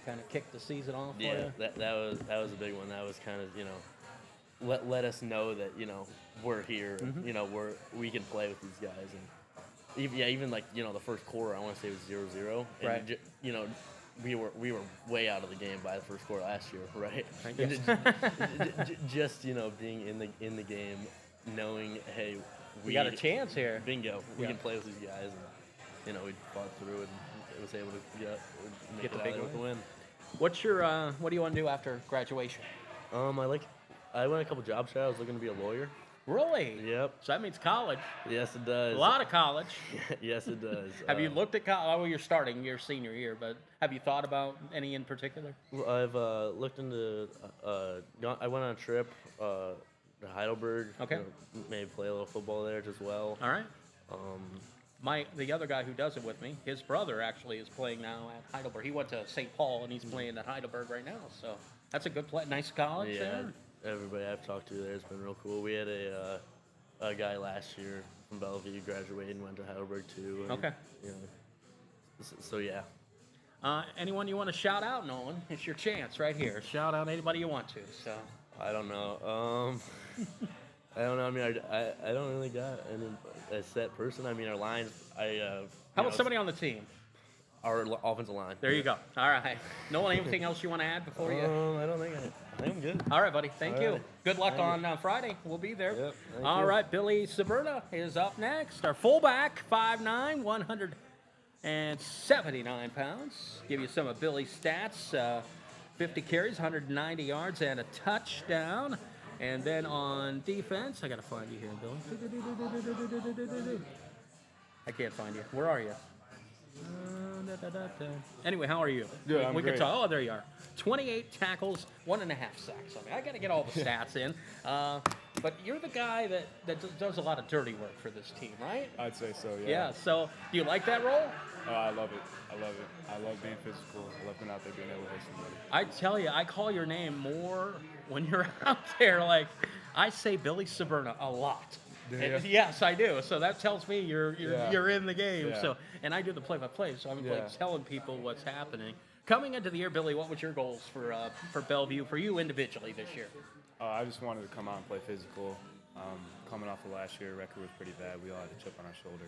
kind of kicked the season off for Yeah, you? that was a big one. That was kind of, let us know that, we're here. Mm-hmm. We can play with these guys. And even like, the first quarter, I want to say it was 0-0. And Right. we were way out of the game by the first quarter last year, right? I And guess. just being in the game, knowing, hey, We got a chance here. bingo, we Yeah. can play with these guys, and we fought through it and was able to make Get the it big out with the win. What's your what do you want to do after graduation? I went a couple job shows. I was looking to be a lawyer. Really? Yep. So that means college. Yes, it does. A lot of college. Yes, it does. Have you looked at college? Well, you're starting your senior year, but have you thought about any in particular? Well, I've looked into. I went on a trip to Heidelberg. Okay. Maybe play a little football there as well. All right. The other guy who does it with me, his brother actually is playing now at Heidelberg. He went to St. Paul and he's playing at Heidelberg right now. So that's a good play. Nice college Yeah. there. Everybody I've talked to there has been real cool. We had a guy last year from Bellevue graduated and went to Heidelberg too. And, Okay. So yeah. Anyone you want to shout out, Nolan? It's your chance right here. Shout out anybody you want to. So I don't know. I don't know. I mean, I don't really got a set person. I mean, our lines. how about somebody on the team? Our offensive line. There you go. All right. Nolan, anything else you want to add before you? I don't think I think I'm good. All right, buddy. Thank All you. right. Good luck Thank on Friday. We'll be there. Yep, thank All you. right, Billy Saberna is up next. Our fullback, 5'9", 179 pounds. Give you some of Billy's stats. 50 carries, 190 yards, and a touchdown. And then on defense, I got to find you here, Billy. I can't find you. Where are you? Anyway, how are you? Good, I'm we great. can talk. Oh, there you are. 28 tackles, 1.5 sacks. I mean, I got to get all the stats in. But you're the guy that does a lot of dirty work for this team, right? I'd say so, yeah. Yeah. So, do you like that role? Oh, I love it. I love it. I love being physical. I love being out there being able to hit somebody. I tell you, I call your name more when you're out there. Like, I say Billy Saberna a lot. Do And- you? yes, I do. So that tells me you're Yeah. in the game. Yeah. So, and I do the play-by-play, so I'm Yeah. like telling people what's happening. Coming into the year, Billy, what was your goals for Bellevue, for you individually this year? I just wanted to come out and play physical. Coming off of last year, record was pretty bad. We all had a chip on our shoulder.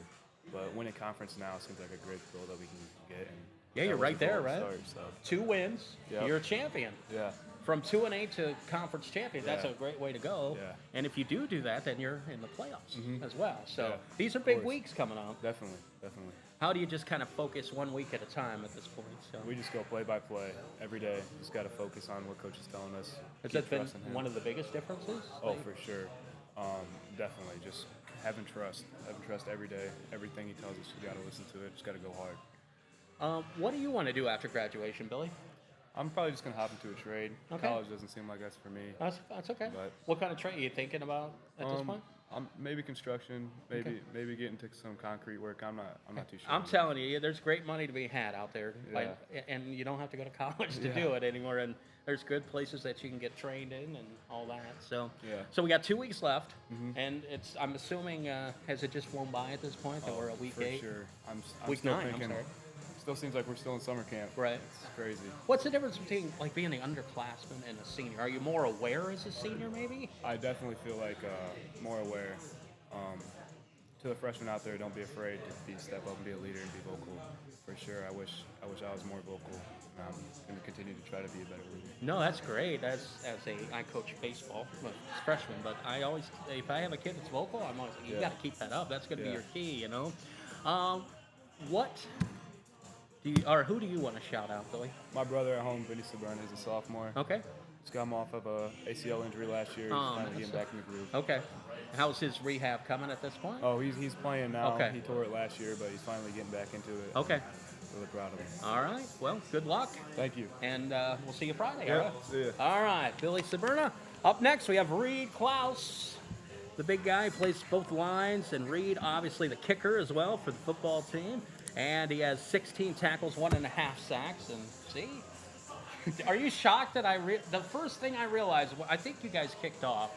But winning conference now seems like a great goal that we can get. And Yeah, that you're was right the goal there, to right? start, 2 wins, Yep. you're a champion. yeah. From 2-8 to conference champion, that's Yeah. a great way to go. Yeah. And if you do that, then you're in the playoffs as well. So Yeah, these are of big course. weeks coming up. Definitely. How do you just kind of focus 1 week at a time at this point? So We just go play by play every day. Just got to focus on what coach is telling us. has keep that been trusting him. one of the biggest differences? Oh, Like- for sure. Definitely. Just having trust. Having trust every day. Everything he tells us, we got to listen to it. Just got to go hard. What do you want to do after graduation, Billy? I'm probably just going to hop into a trade. Okay. College doesn't seem like that's for me. That's okay. But- What kind of trade are you thinking about at this point? Maybe construction, Okay. maybe get into some concrete work. I'm not too sure. I'm telling you, there's great money to be had out there, Yeah. and you don't have to go to college to Yeah. do it anymore. And there's good places that you can get trained in and all that. So, Yeah. so we got 2 weeks left, and I'm assuming has it just flown by at this point that we're at week for 8? sure. I'm Week still 9, I'm thinking. sorry. Still seems like we're still in summer camp. Right. It's crazy. What's the difference between like being an underclassman and a senior? Are you more aware as a senior, maybe? I definitely feel like more aware. To the freshmen out there, don't be afraid to step up and be a leader and be vocal. For sure, I wish I was more vocal. And I'm going to continue to try to be a better leader. No, that's great. I coach baseball, well, it's freshman, but I always, if I have a kid that's vocal, I'm always you Yeah. got to keep that up. That's going to be Yeah. your key, you know. What who do you want to shout out, Billy? My brother at home, Vinny Saberna, is a sophomore. Okay. Just got him off of a ACL injury last year. He's Oh, finally man, getting so- back in the groove. Okay. How's his rehab coming at this point? Oh, he's playing now. Okay. He tore it last year, but he's finally getting back into it. Okay. Really proud of him. All right. Well, good luck, Thank you. and we'll see you Friday. Yeah, all right? see ya. All right, Billy Saberna. Up next, we have Reed Klaus, the big guy, plays both lines, and Reed, obviously the kicker as well for the football team. And he has 16 tackles, 1.5 sacks. And see, are you shocked that the first thing I realized, I think you guys kicked off.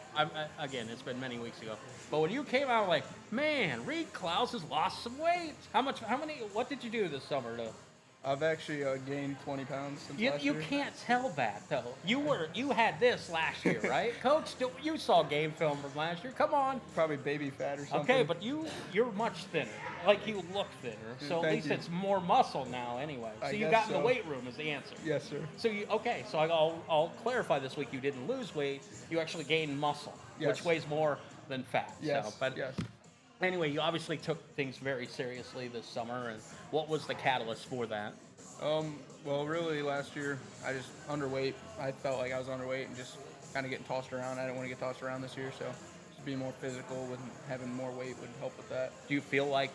Again, it's been many weeks ago, but when you came out, I'm like, man, Reed Klaus has lost some weight. What did you do this summer to? I've actually gained 20 pounds since You last you year. can't tell that though. You had this last year, right? Coach, you saw game film from last year. Come on. Probably baby fat or something. Okay, but you're much thinner. Like you look thinner. So at Thank least you. it's more muscle now anyway. So I you guess got in the so. weight room is the answer. Yes, sir. So so I'll clarify this week. You didn't lose weight. You actually gained muscle, Yes. which weighs more than fat. Yes. So, but yes. anyway, you obviously took things very seriously this summer. And what was the catalyst for that? Well, really, last year I just underweight. I felt like I was underweight and just kind of getting tossed around. I didn't want to get tossed around this year, so just being more physical with having more weight would help with that. Do you feel like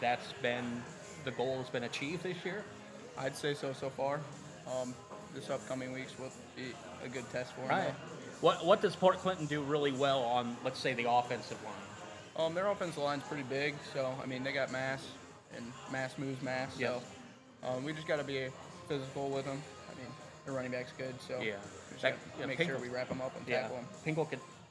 the goal has been achieved this year? I'd say so far. This upcoming weeks will be a good test for Right. them. What does Port Clinton do really well on, let's say, the offensive line? Their offensive line's pretty big, so I mean they got mass, and mass moves mass. Yes. So we just got to be physical with them. I mean, their running back's good, so Yeah. we just That- gotta make sure we wrap them up and Yeah, tackle them.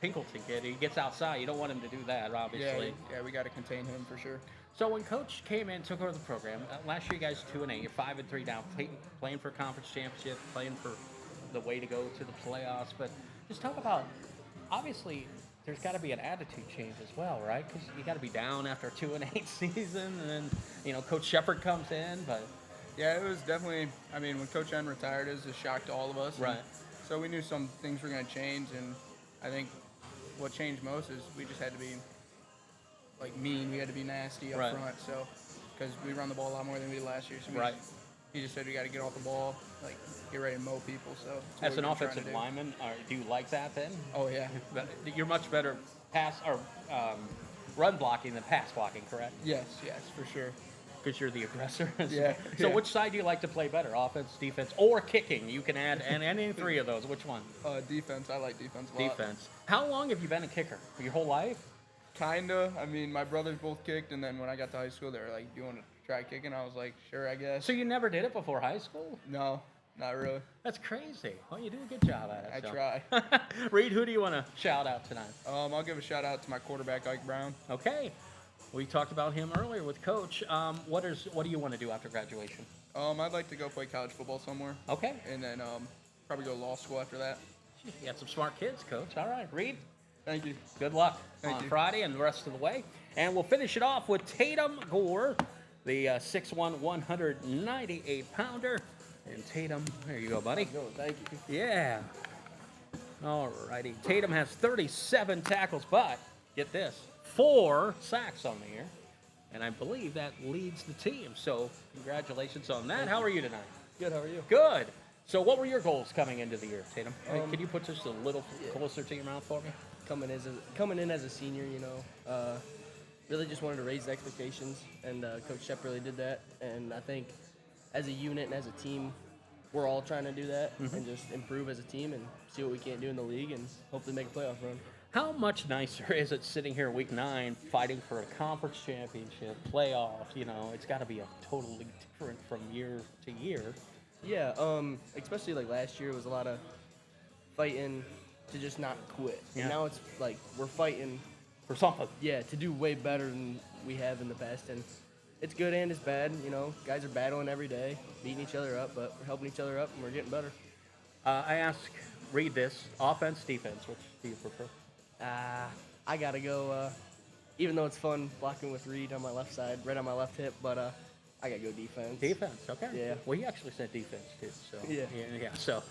Pinkleton kid, he gets outside. You don't want him to do that, obviously. Yeah, we got to contain him for sure. So when Coach came in, took over the program, last year you guys 2-8, you're 5-3 down, playing for a conference championship, playing for the way to go to the playoffs. But just talk about, obviously, there's got to be an attitude change as well, right? Because you got to be down after a 2-8 season, and then Coach Shepard comes in, but Yeah, it was definitely. I mean, when Coach N retired, it was a shock to all of us. and Right. So we knew some things were going to change, and I think what changed most is we just had to be like mean. We had to be nasty up Right. front. So because we run the ball a lot more than we did last year. So Right. He just said we got to get off the ball, like get ready to mow people. So that's what as an we've been trying offensive to do. lineman, do you like that then? Oh yeah. You're much better pass or run blocking than pass blocking, correct? Yes, for sure. Because you're the aggressor. Yeah, So yeah. which side do you like to play better, offense, defense, or kicking? You can add any three of those. Which one? Defense. I like defense a lot. Defense. How long have you been a kicker? Your whole life? Kinda. I mean, my brothers both kicked, and then when I got to high school, they were like, "Do you want to try kicking?" I was like, "Sure, I guess." So you never did it before high school? No, not really. That's crazy. Well, you do a good job at it. I so. try. Reed, who do you want to shout out tonight? I'll give a shout out to my quarterback, Ike Brown. Okay. We talked about him earlier with Coach. What do you want to do after graduation? I'd like to go play college football somewhere, Okay. and then probably go to law school after that. You got some smart kids, Coach. All right. Reed, Thank you. good luck Thank on you. Friday and the rest of the way. And we'll finish it off with Tatum Gore, the 6'1", 198-pounder. And Tatum, there you go, buddy. Thank you. Yeah. All righty. Tatum has 37 tackles, but get this, 4 sacks on the year. And I believe that leads the team. So congratulations on that. How are you tonight? Good, how are you? Good. So what were your goals coming into the year, Tatum? Can you put just a little closer to your mouth for me? Coming in as a senior, really just wanted to raise the expectations, and Coach Shep really did that. And I think as a unit and as a team, we're all trying to do that and just improve as a team and see what we can do in the league and hopefully make a playoff run. How much nicer is it sitting here week 9 fighting for a conference championship, playoffs? It's got to be a totally different from year to year. Yeah, especially like last year, it was a lot of fighting to just not quit. Yeah. And now it's like we're fighting, For something. to do way better than we have in the past. And it's good and it's bad. Guys are battling every day, beating each other up, but we're helping each other up and we're getting better. I ask, read this, offense, defense, which do you prefer? I gotta go. Even though it's fun blocking with Reed on my left side, right on my left hip, but I gotta go defense. Defense, okay. Yeah. Well, he actually said defense too. So Yeah. yeah. So,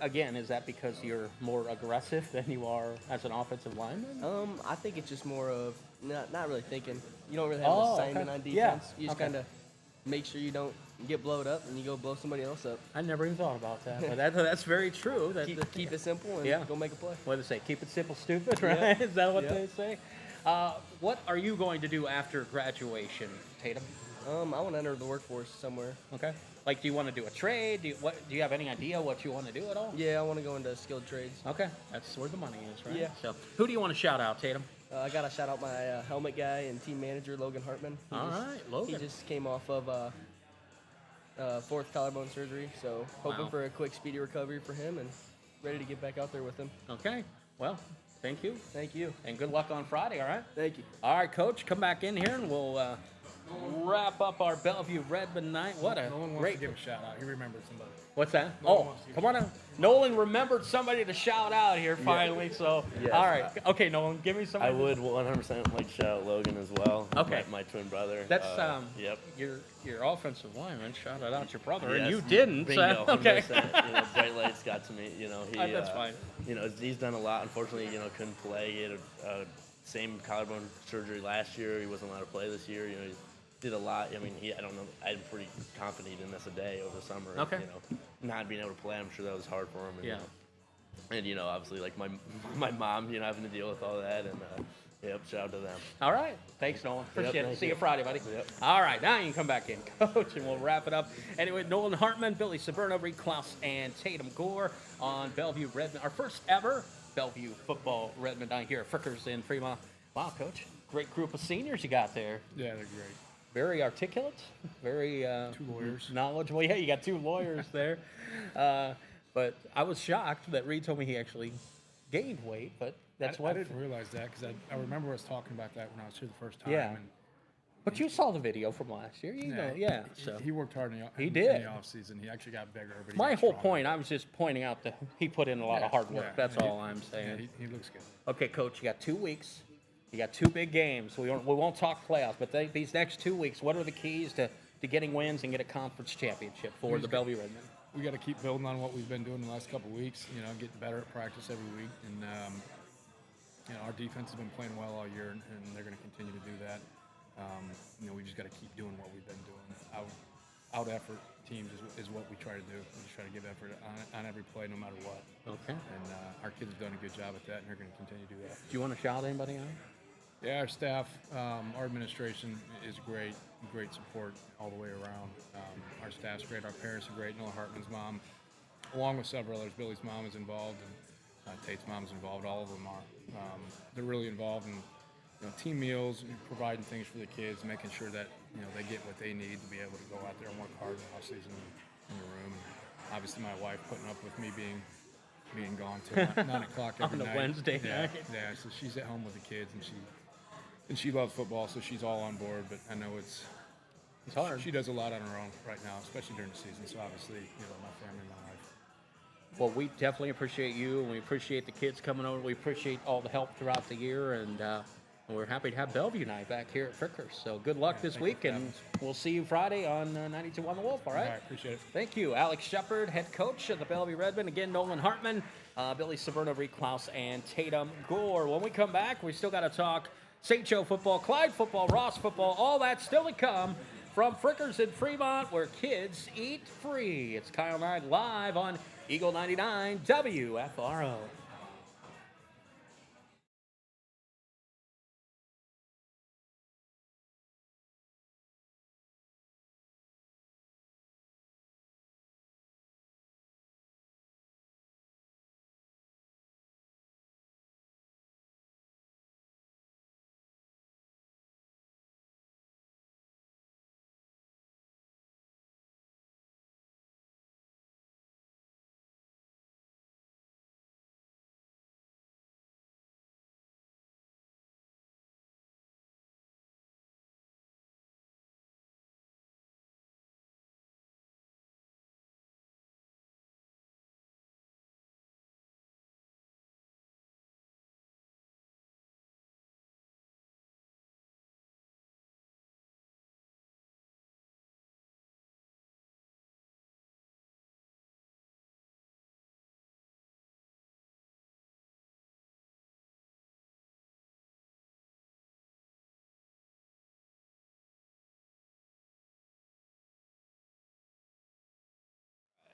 again, is that because you're more aggressive than you are as an offensive lineman? I think it's just more of not really thinking. You don't really have Oh, an assignment okay. on Yeah, defense. You just okay. kind of make sure you don't get blowed up and you go blow somebody else up. I never even thought about that, but that's very true. That Keep it simple and Yeah. go make a play. What do they say? Keep it simple, stupid, right? Yeah. Is that what Yeah. they say? What are you going to do after graduation, Tatum? I want to enter the workforce somewhere. Okay. Like, do you want to do a trade? Do you have any idea what you want to do at all? Yeah, I want to go into skilled trades. Okay, that's where the money is, right? Yeah. So, who do you want to shout out, Tatum? I gotta shout out my helmet guy and team manager Logan Hartman. All right, Logan. He just came off of 4th collarbone surgery, so hoping Wow. for a quick, speedy recovery for him and ready to get back out there with him. Okay. Well, thank you, Thank you. and good luck on Friday. All right. Thank you. All right, Coach, come back in here, and we'll wrap up our Bellevue Redmond night. What a No one wants great. to give a shout out. He remembered somebody. What's that? No one Oh, wants to give come on out. Nolan remembered somebody to shout out here finally. So, Yes, all right. Okay, Nolan, give me I somebody. would 100% like to shout out Logan as well. Okay. My twin brother. That's Yep. your offensive lineman shouted out your brother, and Yes, you didn't. Bingo, So, okay. 100%. Bright lights got to me. He. That's fine. He's done a lot. Unfortunately, couldn't play. He had a same collarbone surgery last year. He wasn't allowed to play this year. He did a lot. I mean, I don't know. I'm pretty confident he didn't miss a day over the summer. Okay. Not being able to play, I'm sure that was hard for him. And, Yeah. And obviously, like my mom, having to deal with all that, and yep, shout out to them. All right. Thanks, Nolan. Appreciate it. thank See you you. Friday, buddy. Yep. All right. Now you can come back in, Coach, and we'll wrap it up. Anyway, Nolan Hartman, Billy Saberno, Reed Klaus, and Tatum Gore on Bellevue Redmond. Our first ever Bellevue football Redmond night here at Frickers in Fremont. Wow, Coach. Great group of seniors you got there. Yeah, they're great. Very articulate, very 2 lawyers. knowledgeable. Yeah, you got 2 lawyers there. But I was shocked that Reed told me he actually gained weight, but that's I what. didn't realize that because I remember us talking about that when I was here the first time. Yeah. And But you saw the video from last year, you know. Yeah. So he worked hard in the, He in did. the off season. He actually got bigger. But he my got whole stronger. point, I was just pointing out that he put in a lot of hard work. Yeah, That's yeah, all I'm saying. Yeah, he looks good. Okay, Coach, you got 2 weeks. You got 2 big games. We won't talk playoffs, but these next 2 weeks, what are the keys to getting wins and get a conference championship for the Bellevue Redmond? We got to keep building on what we've been doing the last couple of weeks. Getting better at practice every week, and our defense has been playing well all year, and they're going to continue to do that. We just got to keep doing what we've been doing. Out effort teams is what we try to do. We just try to give effort on every play, no matter what. Okay. And our kids have done a good job at that, and they're going to continue to do that. Do you want to shout anybody out? Yeah, our staff, our administration is great support all the way around. Our staff's great, our parents are great. Noah Hartman's mom, along with several others. Billy's mom is involved, and Tate's mom is involved. All of them are. They're really involved in team meals, providing things for the kids, making sure that they get what they need to be able to go out there and work hard in the off season in the room. And obviously, my wife putting up with me being gone till 9 o'clock every On a night. Wednesday night. Yeah, so she's at home with the kids, and she loves football, so she's all on board. But I know it's hard. She does a lot on her own right now, especially during the season. So obviously, my family, my wife. Well, we definitely appreciate you, and we appreciate the kids coming over. We appreciate all the help throughout the year, and we're happy to have Bellevue night back here at Frickers. So good luck this thank you week, for and having us. we'll see you Friday on 92 on the Wolf, all right? All right, appreciate it. Thank you. Alex Shepard, head coach of the Bellevue Redmond. Again, Nolan Hartman, Billy Saberno, Reed Klaus, and Tatum Gore. When we come back, we still got to talk St. Joe football, Clyde football, Ross football, all that still to come from Frickers in Fremont, where kids eat free. It's Kyle Knight live on Eagle 99 WFRO.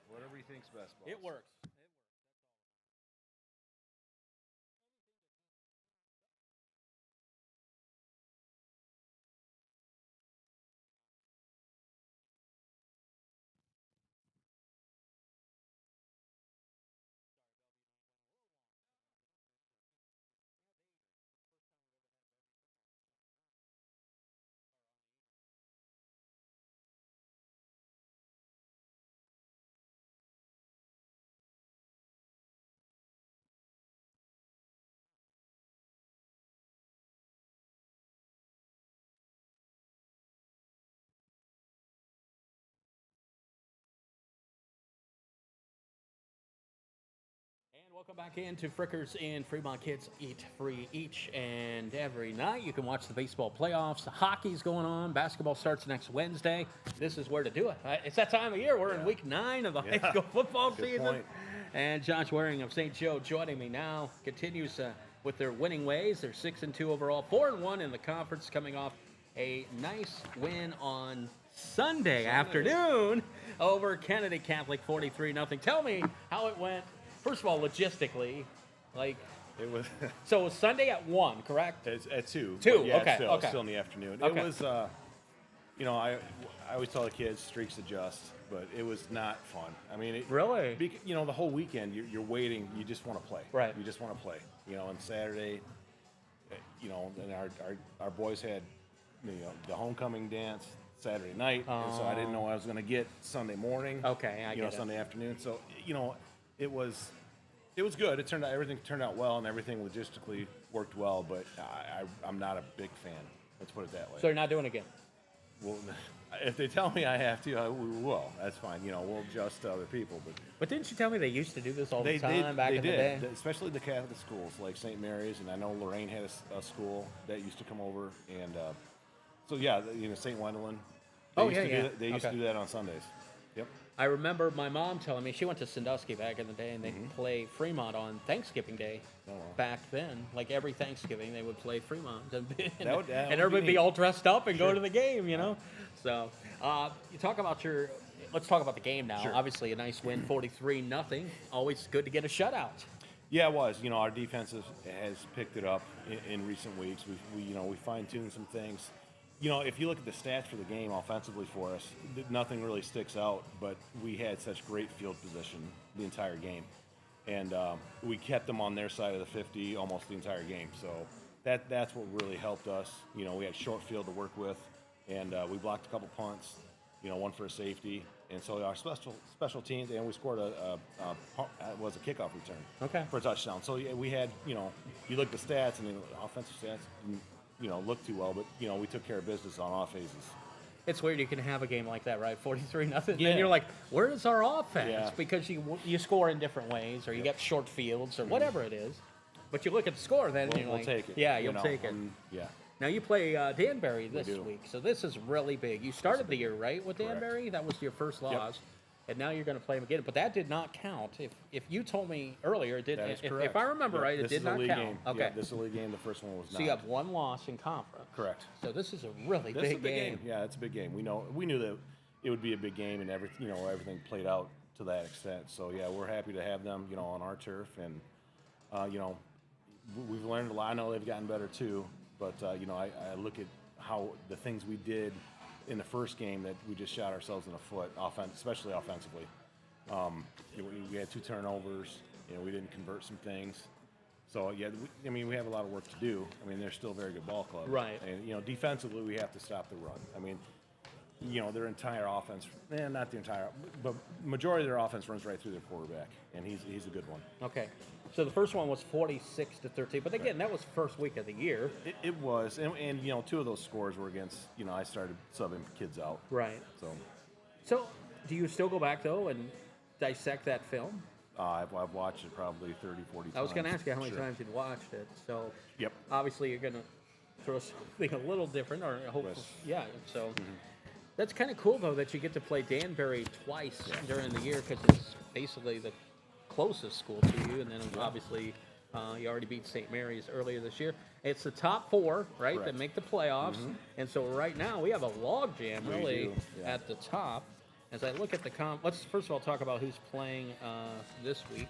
Whatever he thinks best, boss. It works. Welcome back into Frickers and Fremont Kids Eat Free each and every night. You can watch the baseball playoffs. The hockey's going on. Basketball starts next Wednesday. This is where to do it. It's that time of year. We're in week 9 of the high school football season. Point. And Josh Waring of St. Joe joining me now. Continues with their winning ways. They're 6-2 overall, 4-1 in the conference, coming off a nice win on Sunday afternoon over Kennedy Catholic, 43-0. Tell me how it went. First of all, logistically, like It was so it was Sunday at 1, correct? it's at 2. 2, but yeah, okay, Still, okay. Still in the afternoon. Okay. It was, I always tell the kids streaks adjust, but it was not fun. I mean, Really? the whole weekend you're waiting. You just want to play. Right. You just want to play. On Saturday, and our boys had, the homecoming dance Saturday night, and so I didn't know I was going to get Sunday morning. Okay, I get it. Sunday afternoon. So it was good. Everything turned out well, and everything logistically worked well. But I'm not a big fan. Let's put it that way. So you're not doing it again? Well, if they tell me I have to, we will. That's fine. We'll adjust to other people. But didn't you tell me they used to do this all the They time did. back They in did. the day? Especially the Catholic schools like St. Mary's, and I know Lorraine had a school that used to come over, and so yeah, St. Wendolyn. They used to do that on Sundays. Yep. I remember my mom telling me she went to Sandusky back in the day, and they'd play Fremont on Thanksgiving Day. Oh, wow. Back then, like every Thanksgiving, they would play Fremont, and That would everybody be be neat. all dressed up and go Sure. to the game, So, you talk about let's talk about the game now. Sure. Obviously, a nice win, 43-0. Always good to get a shutout. Yeah, it was. Our defense has picked it up in recent weeks. We fine-tuned some things. If you look at the stats for the game offensively for us, nothing really sticks out, but we had such great field position the entire game. And we kept them on their side of the 50 almost the entire game. So that's what really helped us. We had short field to work with, and we blocked a couple punts, one for a safety. And so our special teams, and we scored a kickoff return for a touchdown. So yeah, we had, you look at the stats, and the offensive stats didn't, look too well, but, we took care of business on all phases. It's weird you can have a game like that, right? 43-0. Yeah. And you're like, where is our offense? Yeah. Because you score in different ways, or you get short fields, or whatever it is. But you look at the score, then you're We'll like, take it. yeah, you'll take it. Yeah. Now you play Danbury this do. week, so this is really big. You started the year right with Correct. Danbury. That was your first loss, and now you're going to play them again. But that did not count. If you told me earlier, it did. That is If correct. I remember Yep, right, it this did is a not league count. game. Okay, Yeah, this is a league game. The first one was not. so you have one loss in conference. Correct. So this is a really This is a big big game. Yeah, it's a big game. We knew that it would be a big game, and everything played out to that extent. So yeah, we're happy to have them, on our turf, and we've learned a lot. I know they've gotten better too, but I look at how the things we did in the first game that we just shot ourselves in the foot, especially offensively. We had 2 turnovers. We didn't convert some things. So yeah, we have a lot of work to do. They're still a very good ball club. Right. And defensively, we have to stop the run. Their entire offense, not the entire, but majority of their offense runs right through their quarterback, and he's a good one. Okay, so the first one was 46-13, but again, that was first week of the year. It was, and 2 of those scores were against, I started subbing kids out. Right. So do you still go back though and dissect that film? I've watched it probably 30, 40 times. I was going to ask you how many Sure. times you'd watched it. So Yep. obviously you're going to throw something a little different, or hopefully, Yes. yeah. So that's kind of cool though that you get to play Danbury twice during the year, because it's basically the closest school to you, and then obviously you already beat St. Mary's earlier this year. It's the top 4, right, that Correct. make the playoffs, and so right now we have a log jam We really do, yeah. at the top. As I look at the let's first of all talk about who's playing this week.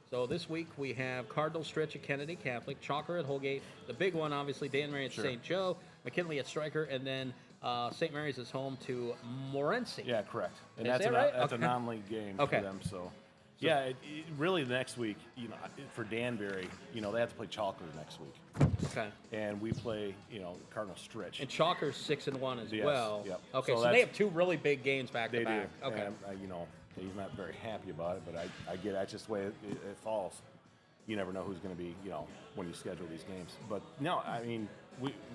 So this week we have Cardinal Stritch at Kennedy Catholic, Chalker at Holgate, the big one obviously Danbury at Sure. St. Joe, McKinley at Stryker, and then St. Mary's is home to Morenci. Yeah, correct. And Is that's that right? that's Okay. a non-league game Okay. for them. So yeah, it really next week, for Danbury, they have to play Chalker next week, Okay. and we play, Cardinal Stritch. And Chalker's 6-1 as Yes, well. yep. Okay, So so they that's- have 2 really big games back They to back. do. Okay. And, he's not very happy about it, but I get it. That's just the way it falls. You never know who's going to be, when you schedule these games. But no,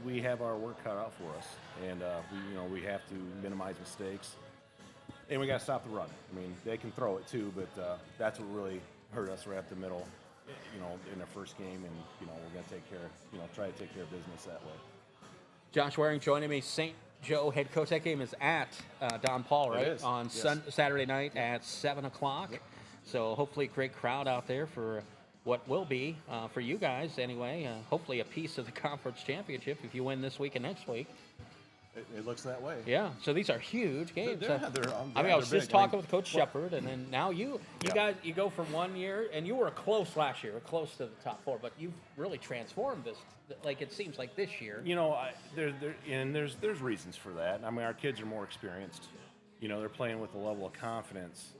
we have our work cut out for us, and we have to minimize mistakes, and we got to stop the run. They can throw it too, but that's what really hurt us right up the middle, in their first game, and we're going to try to take care of business that way. Josh Waring joining me. St. Joe head coach. That game is at Don Paul, right? It is. On Yes. Saturday night at 7 o'clock. Yep. So hopefully, great crowd out there for what will be, for you guys anyway, hopefully a piece of the conference championship if you win this week and next week. It looks that way. Yeah, so these are huge games. They're I was big. just talking with Coach Shepard, and then now you Yeah. guys, you go from 1 year, and you were close last year, close to the top 4, but you've really transformed this. Like it seems like this year. There's reasons for that. I mean, our kids are more experienced. They're playing with a level of confidence.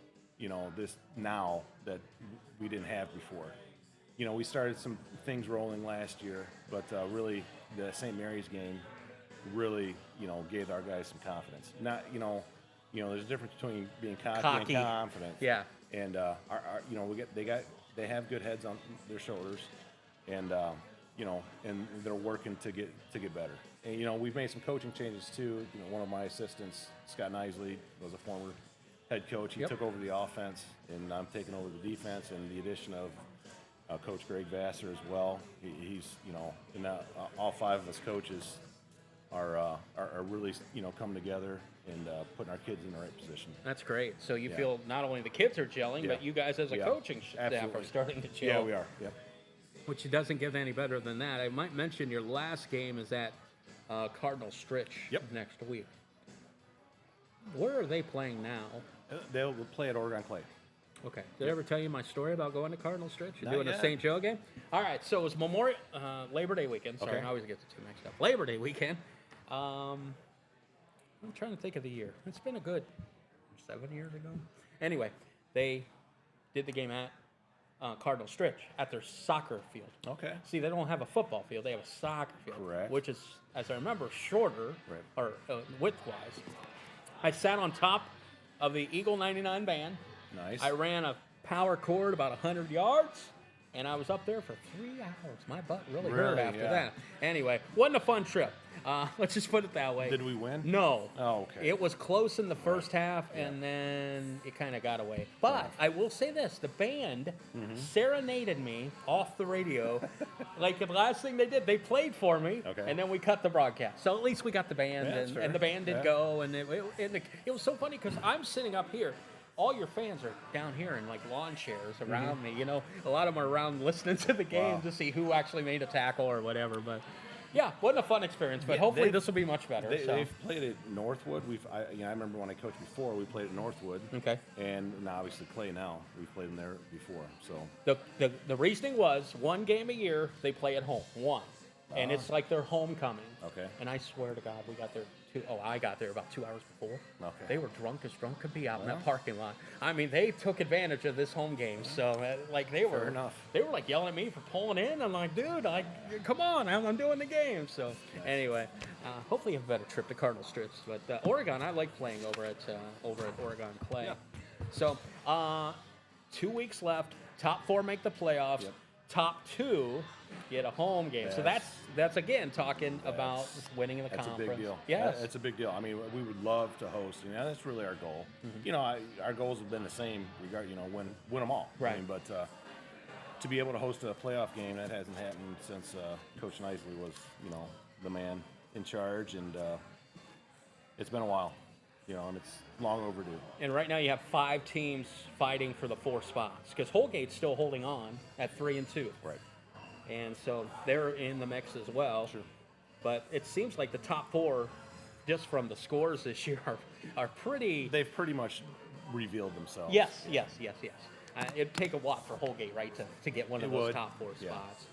This now that we didn't have before. We started some things rolling last year, but really the St. Mary's game really, gave our guys some confidence. Not, there's a difference between being cocky. And confident. Yeah. And they have good heads on their shoulders, and and they're working to get better. And we've made some coaching changes too. One of my assistants, Scott Nisley, was a former head coach. He took over the offense, and I'm taking over the defense. And the addition of Coach Greg Vassar as well. He's and all 5 of us coaches are really coming together and putting our kids in the right position. That's great. So you feel not only the kids are gelling, but you guys as a coaching staff Absolutely. are starting to gel. Yeah, we are. Yep. Which doesn't get any better than that. I might mention your last game is at Cardinal Stritch next week. Where are they playing now? They'll play at Oregon Clay. Okay. Did I ever tell you my story about going to Cardinal Stritch and Not doing a yet. St. Joe game? All right. So it was Labor Day weekend. Sorry, Okay. I always get the two mixed up. Labor Day weekend. I'm trying to think of the year. It's been a good 7 years ago. Anyway, they did the game at Cardinal Stritch at their soccer field. Okay. See, they don't have a football field; they have a soccer field, Correct. which is, as I remember, shorter Right. or width-wise. I sat on top of the Eagle 99 band. Nice. I ran a power cord about 100 yards, and I was up there for 3 hours. My butt really hurt Really? after Yeah. that. Anyway, wasn't a fun trip. Let's just put it that way. Did we win? No. Oh, okay. It was close in the first half, and then it kind of got away. But I will say this: the band serenaded me off the radio. Like the last thing they did, they played for me, Okay. and then we cut the broadcast. So at least we got the band, Yeah, that's fair. and the band did Yeah. go, and it was so funny because I'm sitting up here. All your fans are down here in like lawn chairs around me. A lot of them are around listening to the game Wow. to see who actually made a tackle or whatever. But yeah, wasn't a fun experience. But Yeah, hopefully they- this will be much better. so. They've played at Northwood. I remember when I coached before, we played at Northwood. Okay. And obviously Clay now. We've played them there before. So The reasoning was 1 game a year they play at home, one, and it's like their homecoming. Okay. And I swear to God, we got there. I got there about 2 hours before. Okay. They were drunk as drunk could be out in that parking lot. I mean, they took advantage of this home game. So, they were Fair enough. They were like yelling at me for pulling in. I'm like, dude, come on, I'm doing the game. So, anyway, hopefully you have a better trip to Cardinal Stritch. But Oregon, I like playing over at Oregon Clay. Yeah. So, 2 weeks left. Top 4 make the playoffs. Yep. Top 2 get a home game. So Yes. that's again talking about winning in the that's conference. a big deal. Yes. It's a big deal. I mean, we would love to host. That's really our goal. Our goals have been the same. Win them all. Right. I mean, but to be able to host a playoff game, that hasn't happened since Coach Nisley was, the man in charge, and it's been a while. And it's long overdue. And right now you have 5 teams fighting for the 4 spots because Holgate's still holding on at 3-2. Right. And so they're in the mix as well. Sure. But it seems like the top 4, just from the scores this year, are pretty. They've pretty much revealed themselves. Yes. It'd take a lot for Holgate, right, to get one of It those would. top 4 Yeah. spots.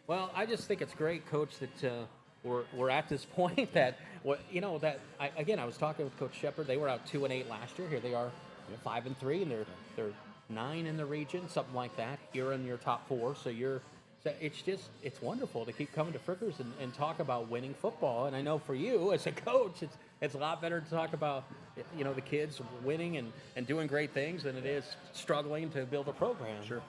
Well, I just think it's great, Coach, that we're at this point that I was talking with Coach Shepard. They were out 2-8 last year. Here they are, 5-3, and they're 9 in the region, something like that. You're in your top 4, so it's wonderful to keep coming to Frickers and talk about winning football. And I know for you as a coach, it's a lot better to talk about the kids winning and doing great things than it is struggling to build a program. Sure.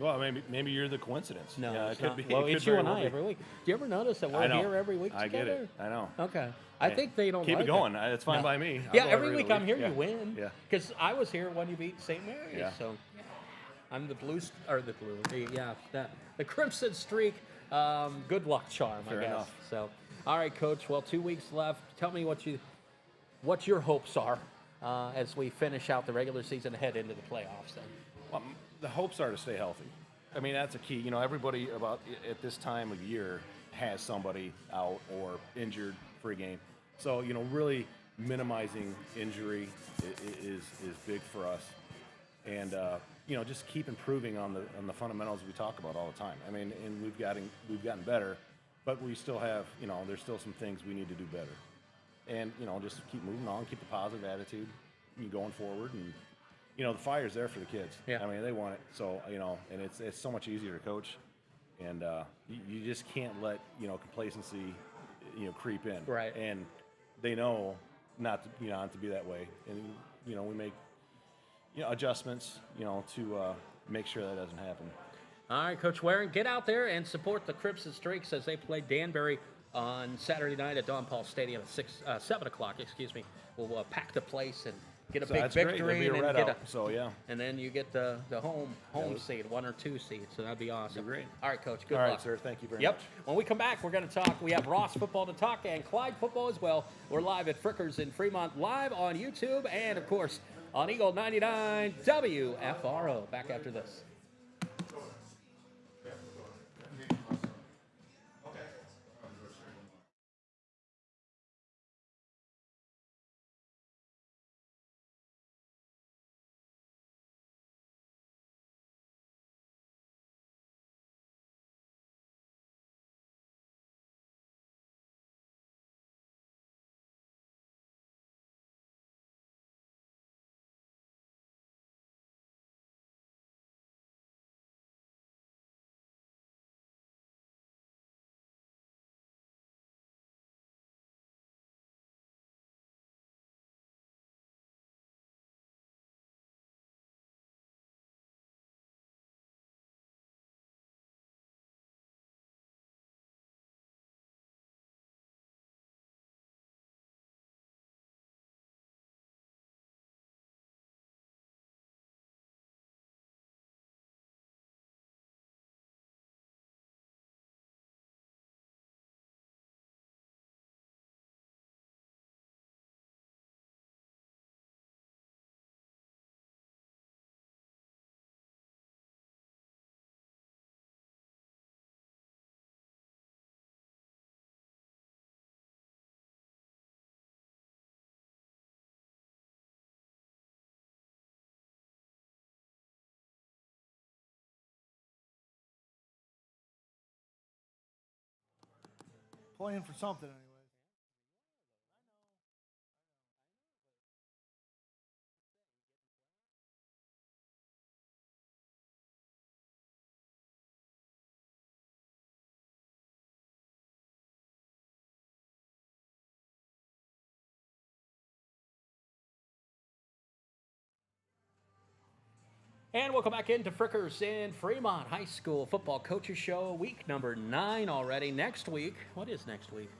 Well, maybe you're the coincidence. No, yeah, it's it could not. be. Well, it it's could you very and well I be. every week. Do you ever notice that I we're know. here every week I together? get it. I know. Okay. I Hey, think they don't keep like it going. It's fine No. by me. I'll Yeah, go every week other I'm here, Yeah. you win. Yeah. Because I was here when you beat St. Mary's. Yeah. So, I'm the blue, the Crimson Streak. Good luck charm, Fair I guess. enough. So, all right, Coach. Well, 2 weeks left. Tell me what your hopes are as we finish out the regular season and head into the playoffs. Then. Well, the hopes are to stay healthy. I mean, that's a key. You know, everybody about at this time of year has somebody out or injured for a game. So, you know, really minimizing injury is big for us. And, you know, just keep improving on the fundamentals we talk about all the time. I mean, and we've gotten better, but we still have, you know, there's still some things we need to do better. And, you know, just keep moving on, keep the positive attitude, and going forward. And, you know, the fire's there for the kids. Yeah. I mean, they want it. So, you know, and it's so much easier to coach. And you just can't let, you know, complacency, you know, creep in. Right. And they know not to be that way. And, you know, we make, you know, adjustments, you know, to make sure that doesn't happen. All right, Coach Waring, get out there and support the Crimson Streaks as they play Danbury on Saturday night at Don Paul Stadium at 7 o'clock. We'll pack the place and get a So big that's great. victory, There'll be a and red then out. So yeah. and then you get the home seed, 1 or 2 seed. So that'd be awesome. Be great. All right, Coach. Good All luck. right, sir. Thank you very Yep. much. When we come back, we're going to talk. We have Ross football to talk and Clyde football as well. We're live at Frickers in Fremont, live on YouTube, and of course on Eagle 99 WFRO. Back after this. Playing for something, anyways. And welcome back into Frickers in Fremont High School Football Coaches Show, week number 9 already. Next week, what is next week?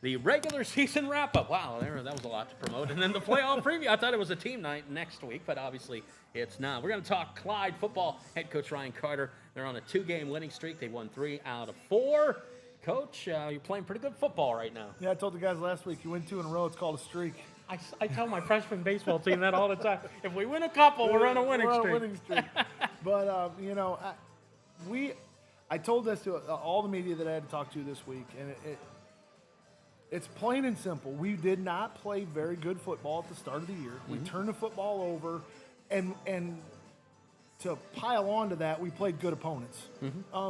The regular season wrap-up. Wow, that was a lot to promote. And then the playoff preview. I thought it was a team night next week, but obviously it's not. We're going to talk Clyde football. Head coach Ryan Carter. They're on a 2-game winning streak. They won 3 out of 4. Coach, you're playing pretty good football right now. Yeah, I told the guys last week, you win 2 in a row, it's called a streak. I tell my freshman baseball team that all the time. If we win a couple, we're on a winning streak. But, you know, I told this to all the media that I had to talk to this week, and it's plain and simple. We did not play very good football at the start of the year. We turned the football over, and to pile on to that, we played good opponents.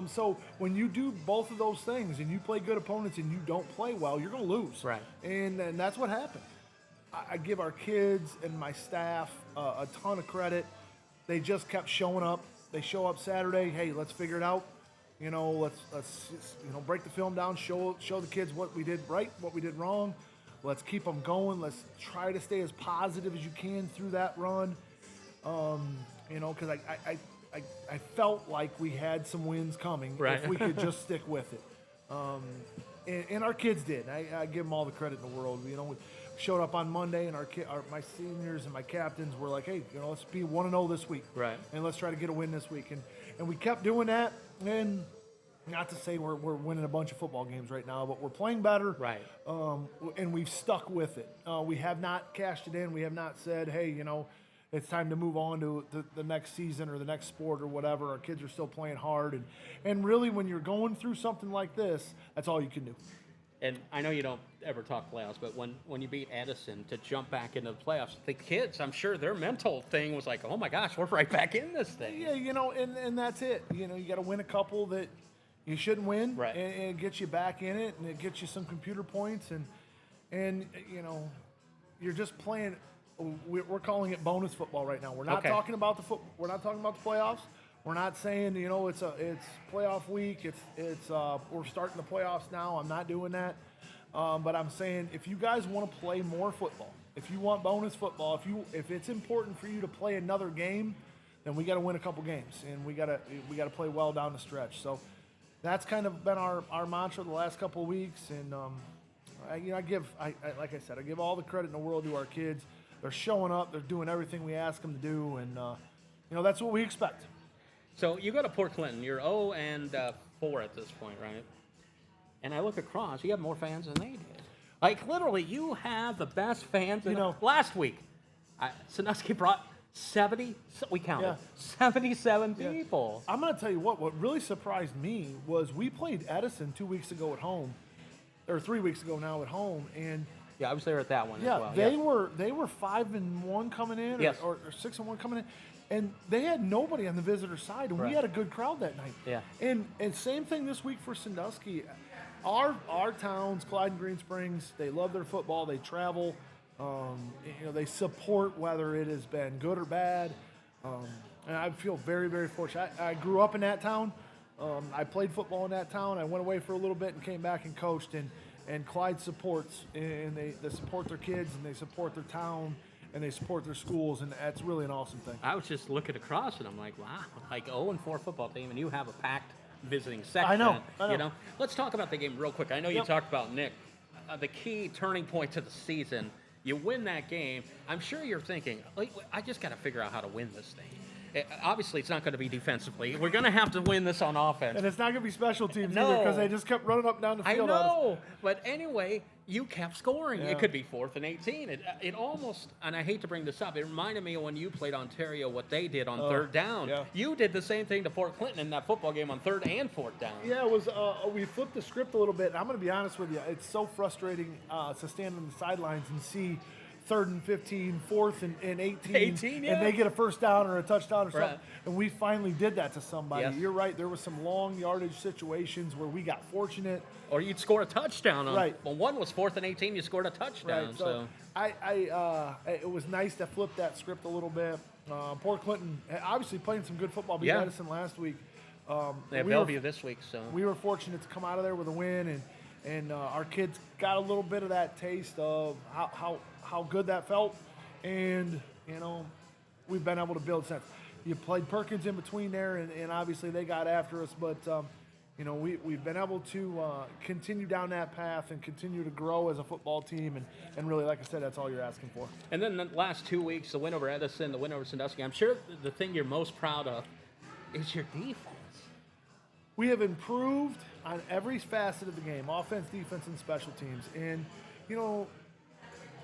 So when you do both of those things and you play good opponents and you don't play well, you're going to lose. Right. And that's what happened. I give our kids and my staff a ton of credit. They just kept showing up. They show up Saturday. Hey, let's figure it out. You know, let's break the film down. Show the kids what we did right, what we did wrong. Let's keep them going. Let's try to stay as positive as you can through that run. You know, because I felt like we had some wins coming if we could just stick with it. And our kids did. I give them all the credit in the world. You know, showed up on Monday, and my seniors and my captains were like, hey, let's be 1-0 this week. Right. And let's try to get a win this week. And we kept doing that. And not to say we're winning a bunch of football games right now, but we're playing better. Right. And we've stuck with it. We have not cashed it in. We have not said, hey, it's time to move on to the next season or the next sport or whatever. Our kids are still playing hard. And really, when you're going through something like this, that's all you can do. And I know you don't ever talk playoffs, but when you beat Edison to jump back into the playoffs, the kids, I'm sure their mental thing was like, oh my gosh, we're right back in this thing. Yeah, and that's it. You got to win a couple that you shouldn't win, right? And it gets you back in it, and it gets you some computer points, and you're just playing. We're calling it bonus football right now. We're not talking about the We're not talking about the playoffs. We're not saying it's playoff week. It's we're starting the playoffs now. I'm not doing that. But I'm saying if you guys want to play more football, if you want bonus football, if it's important for you to play another game, then we got to win a couple games, and we got to play well down the stretch. So that's kind of been our mantra the last couple of weeks. And I give all the credit in the world to our kids. They're showing up. They're doing everything we ask them to do, and that's what we expect. So you go to Port Clinton. You're 0-4 at this point, right? And I look across. You have more fans than they did. Like literally, you have the best fans. Last week, Sandusky brought 70. We counted 77 people. I'm going to tell you what really surprised me was we played Edison 2 weeks ago at home, or 3 weeks ago now at home, and I was there at that one as well. They were 5-1 coming in, or 6-1 coming in, and they had nobody on the visitor side, and we had a good crowd that night. Yeah. And same thing this week for Sandusky. Our towns, Clyde and Green Springs, they love their football. They travel. They support whether it has been good or bad. And I feel very, very fortunate. I grew up in that town. I played football in that town. I went away for a little bit and came back and coached. And Clyde supports, and they support their kids, and they support their town, and they support their schools, and that's really an awesome thing. I was just looking across, and I'm like, wow, like 0-4 football team, and you have a packed visiting section. I know. Let's talk about the game real quick. I know you talked about Nick. The key turning point to the season, you win that game. I'm sure you're thinking, I just got to figure out how to win this thing. Obviously, it's not going to be defensively. We're going to have to win this on offense. And it's not going to be special teams either because they just kept running up and down the field. I know, but anyway, you kept scoring. Yeah. It could be 4th and 18. It almost, and I hate to bring this up, it reminded me of when you played Ontario, what they did on 3rd down. Yeah. You did the same thing to Fort Clinton in that football game on 3rd and 4th down. Yeah, it was. We flipped the script a little bit. And I'm going to be honest with you. It's so frustrating to stand on the sidelines and see 3rd and 15, 4th and 18, and they get a first down or a touchdown or something. Right. And we finally did that to somebody. Yes. You're right. There was some long yardage situations where we got fortunate. Or you'd score a touchdown. Right. Well, one was 4th and 18. You scored a touchdown. Right. So it was nice to flip that script a little bit. Port Clinton obviously playing some good football. Beat Edison last week. They have Bellevue this week. So we were fortunate to come out of there with a win, and our kids got a little bit of that taste of how good that felt, and we've been able to build since. You played Perkins in between there, and obviously they got after us, but we've been able to continue down that path and continue to grow as a football team, and really, like I said, that's all you're asking for. And then the last 2 weeks, the win over Edison, the win over Sandusky. I'm sure the thing you're most proud of is your defense. We have improved on every facet of the game, offense, defense, and special teams. And,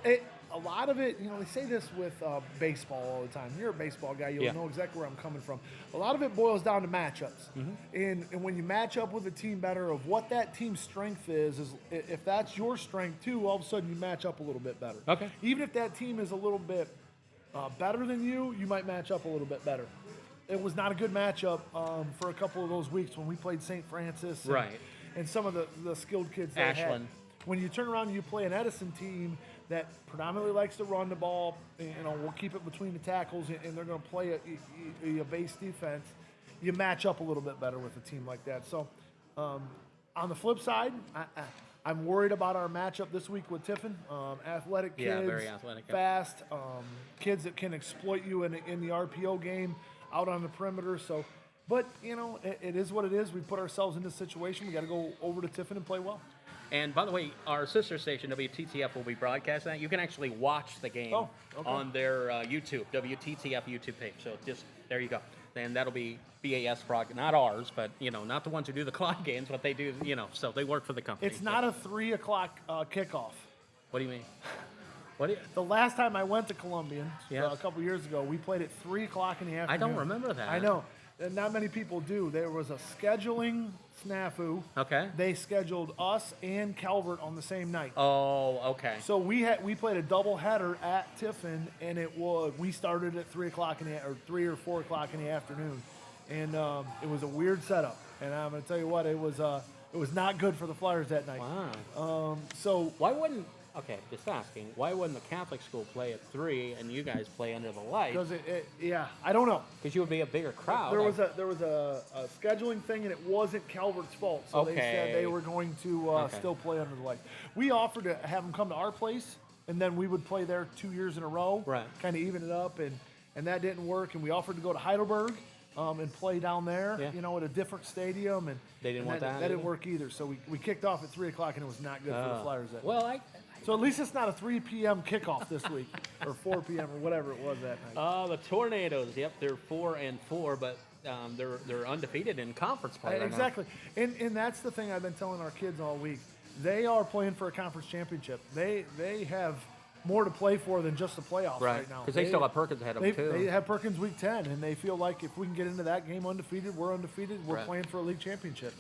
a lot of it, they say this with baseball all the time. You're a baseball guy. You'll know exactly where I'm coming from. A lot of it boils down to matchups. And when you match up with a team better of what that team's strength is if that's your strength too, all of a sudden you match up a little bit better. Okay. Even if that team is a little bit better than you might match up a little bit better. It was not a good matchup for a couple of those weeks when we played St. Francis and some of the skilled kids that had. When you turn around and you play an Edison team that predominantly likes to run the ball, we'll keep it between the tackles, and they're going to play a base defense, you match up a little bit better with a team like that. So on the flip side, I'm worried about our matchup this week with Tiffin. Athletic kids, very athletic, fast, kids that can exploit you in the RPO game out on the perimeter. So, but it is what it is. We put ourselves in this situation. We got to go over to Tiffin and play well. And by the way, our sister station, WTTF, will be broadcasting that. You can actually watch the game on their YouTube, WTTF YouTube page. So just, there you go. And that'll be BAS broadcast, not ours, but, not the ones who do the Clyde games, but they do, so they work for the company. It's not a 3 o'clock kickoff. What do you mean? What do you... The last time I went to Columbian, Yes. a couple years ago, we played at 3 o'clock in the afternoon. I don't remember that. I know. And not many people do. There was a scheduling snafu. Okay. They scheduled us and Calvert on the same night. Oh, okay. So we played a double header at Tiffin, and we started at 3 o'clock or 3 or 4 o'clock in the afternoon, and it was a weird setup. And I'm going to tell you what, it was not good for the Flyers that night. Wow. So Why wouldn't... Okay, just asking. Why wouldn't the Catholic school play at 3 and you guys play under the light? because I don't know. Because you would be a bigger crowd. There was a scheduling thing, and it wasn't Calvert's fault. So they said they were going to still play under the light. We offered to have them come to our place, and then we would play there 2 years in a row, Right. kind of even it up, and that didn't work. And we offered to go to Heidelberg and play down there, at a different stadium, and They didn't want that That didn't either? work either. So we kicked off at 3 o'clock, and it was not good for the Flyers that Well, night. So at least it's not a 3 p.m. kickoff this week, or 4 p.m. or whatever it was that night. the Tornadoes. Yep, they're 4-4, but they're undefeated in conference play. right now. Exactly, and that's the thing I've been telling our kids all week. They are playing for a conference championship. They have more to play for than just the playoffs right now. Because they still have Perkins ahead of them, too. They have Perkins week 10, and they feel like if we can get into that game undefeated, we're undefeated. We're Right. playing for a league championship.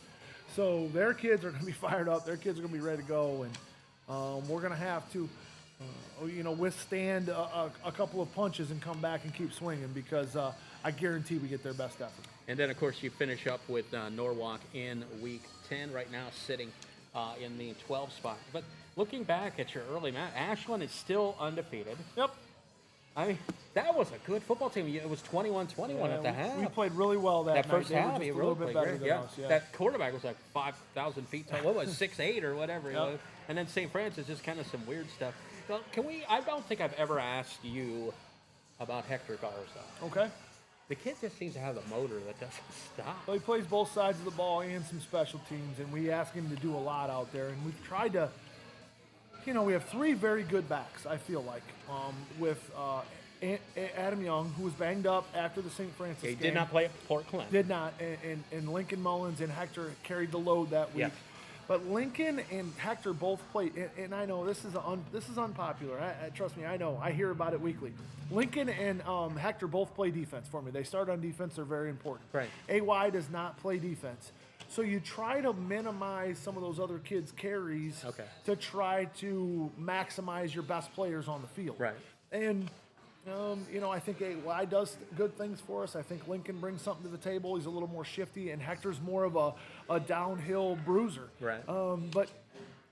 So their kids are going to be fired up. Their kids are going to be ready to go, and we're going to have to, withstand a couple of punches and come back and keep swinging because I guarantee we get their best effort. And then, of course, you finish up with Norwalk in Week 10, right now sitting in the 12th spot. But looking back at your early match, Ashland is still undefeated. Yep. I mean, that was a good football team. It was 21-21 at the half. We played really well that night. First They were half, just you a little really bit played better great. than Yeah. us. Yeah. That quarterback was like 5,000 feet tall. What was it, 6'8" or whatever? Yep. And then St. Francis, just kind of some weird stuff. Well, I don't think I've ever asked you about Hector Garza. Okay. The kid just seems to have the motor that doesn't stop. Well, he plays both sides of the ball and some special teams, and we ask him to do a lot out there. And we've tried to, we have 3 very good backs, I feel like, with Adam Young, who was banged up after the St. Francis He game. did not play at Port Clinton. Did not, and Lincoln Mullins and Hector carried the load that week. Yeah. But Lincoln and Hector both played, and I know this is unpopular. Trust me, I know. I hear about it weekly. Lincoln and Hector both play defense for me. They start on defense. They're very important. Right. AY does not play defense. So you try to minimize some of those other kids' carries to try to maximize your best players on the field. Right. And I think AY does good things for us. I think Lincoln brings something to the table. He's a little more shifty, and Hector's more of a downhill bruiser. Right. But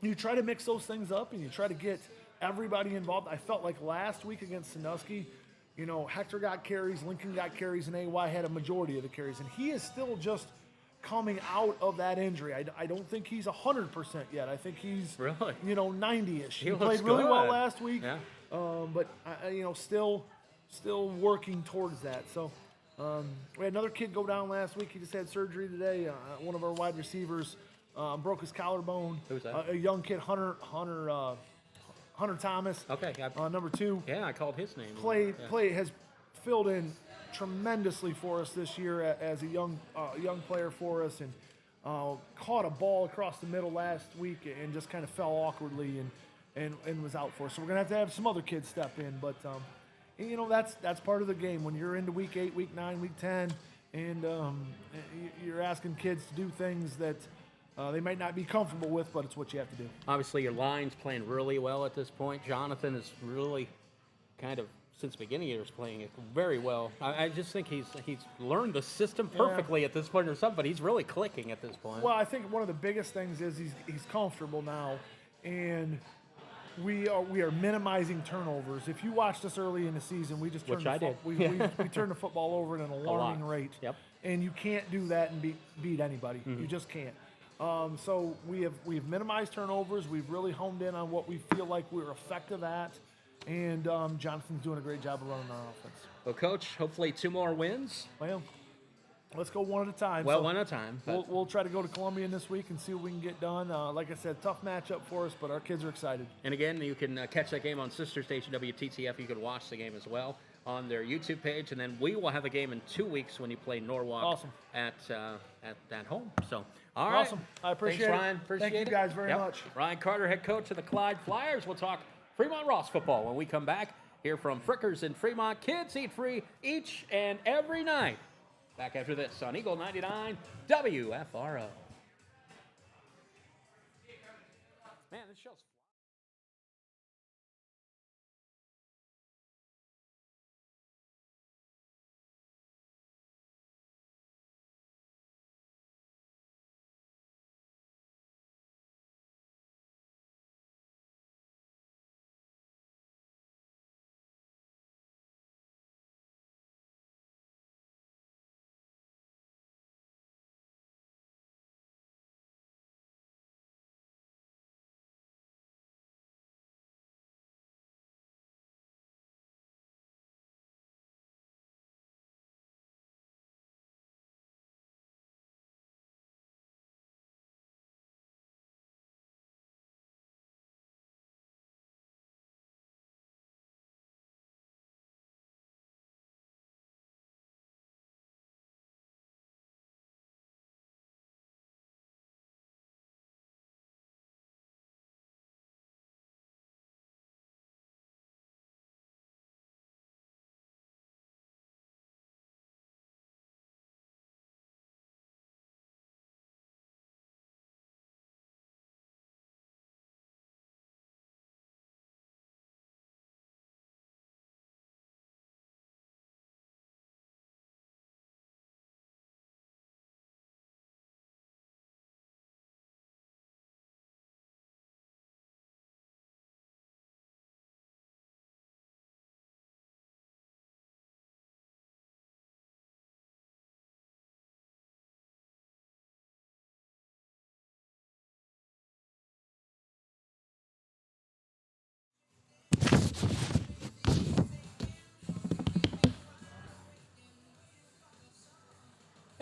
you try to mix those things up, and you try to get everybody involved. I felt like last week against Sandusky, Hector got carries, Lincoln got carries, and AY had a majority of the carries. And he is still just coming out of that injury. I don't think he's 100% yet. I think he's, Really? 90-ish. He looks played really well good. last week. Yeah. But still working towards that. So we had another kid go down last week. He just had surgery today. One of our wide receivers broke his collarbone. Who's that? A young kid, Hunter Thomas. Okay. Number 2. Yeah, I called his name. Has filled in tremendously for us this year as a young player for us, and caught a ball across the middle last week and just kind of fell awkwardly and was out for us. So we're gonna have to have some other kids step in, but that's part of the game when you're into week 8, week 9, week 10, and you're asking kids to do things that they might not be comfortable with, but it's what you have to do. Obviously, your line's playing really well at this point. Jonathan is really kind of, since the beginning of the year, is playing it very well. I just think he's learned the system perfectly at this point or something, but he's really clicking at this point. Well, I think one of the biggest things is he's comfortable now, and we are minimizing turnovers. If you watched us early in the season, we just turned we turned the football over at an alarming rate. Yep. And you can't do that and beat anybody. You just can't. So we've minimized turnovers. We've really honed in on what we feel like we're effective at. And Jonathan's doing a great job of running our offense. Well, Coach, hopefully 2 more wins. Well, let's go one at a time. Well, So one at a time. But we'll try to go to Columbian this week and see what we can get done. Like I said, tough matchup for us, but our kids are excited. And again, you can catch that game on sister station WTTF. You can watch the game as well on their YouTube page, and then we will have a game in 2 weeks when you play Norwalk Awesome. at home. So, all right. Awesome. I appreciate Thanks, it. Ryan. Appreciate Thank you it. guys very much. Ryan Carter, head coach of the Clyde Flyers. We'll talk Fremont Ross football when we come back here from Frickers in Fremont. Kids eat free each and every night. Back after this on Eagle 99 WFRO. Man, this show's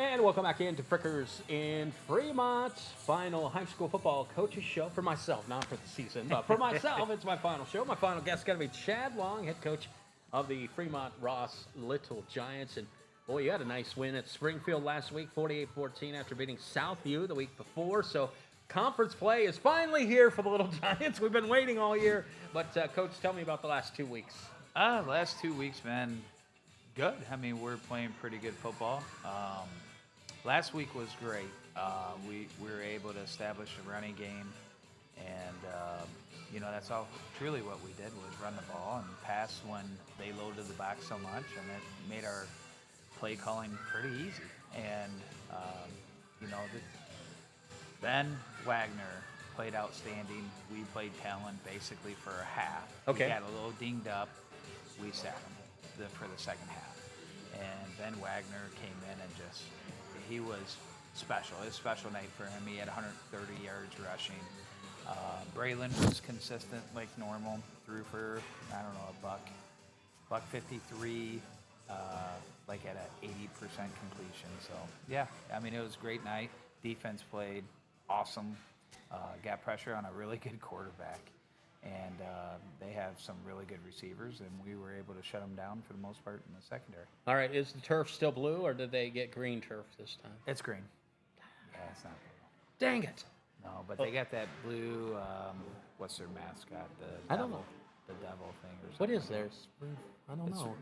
And welcome back into Frickers in Fremont. Final high school football coaches show for myself, not for the season, but for myself, it's my final show. My final guest is going to be Chad Long, head coach of the Fremont Ross Little Giants. And boy, you had a nice win at Springfield last week, 48-14 after beating Southview the week before. So conference play is finally here for the Little Giants. We've been waiting all year. But Coach, tell me about the last 2 weeks. Last 2 weeks, man, good. I mean, we're playing pretty good football. Last week was great. We were able to establish a running game, and that's all truly what we did was run the ball and pass when they loaded the box so much, and it made our play calling pretty easy. And Ben Wagner played outstanding. We played talent basically for a half. Okay. He got a little dinged up. We sat him for the second half. And Ben Wagner came in and he was special. It was a special night for him. He had 130 yards rushing. Braylon was consistent like normal. Threw for, I don't know, buck 53, like at an 80% completion. So, yeah, I mean, it was a great night. Defense played awesome. Got pressure on a really good quarterback. And they have some really good receivers, and we were able to shut them down for the most part in the secondary. All right, is the turf still blue, or did they get green turf this time? It's green. Yeah, it's not blue. Dang it. No, but they got that blue, what's their mascot? I don't know. The devil thing or something. What is theirs? I don't know.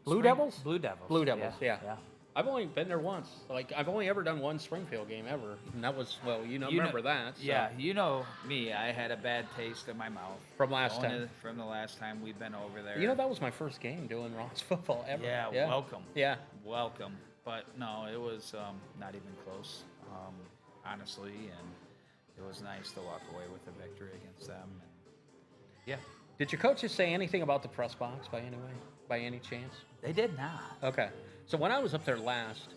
Blue Devils? Blue Devils. Blue Devils, yeah. Yeah. I've only been there once. Like, I've only ever done one Springfield game ever. And that was, well, remember that. So. Yeah, you know me. I had a bad taste in my mouth. From last time. From the last time we've been over there. That was my first game doing Ross football ever. Yeah, welcome. Yeah. Welcome. But no, it was not even close, honestly. And it was nice to walk away with a victory against them. And yeah. Did your coaches say anything about the press box by any chance? They did not. Okay. So when I was up there last,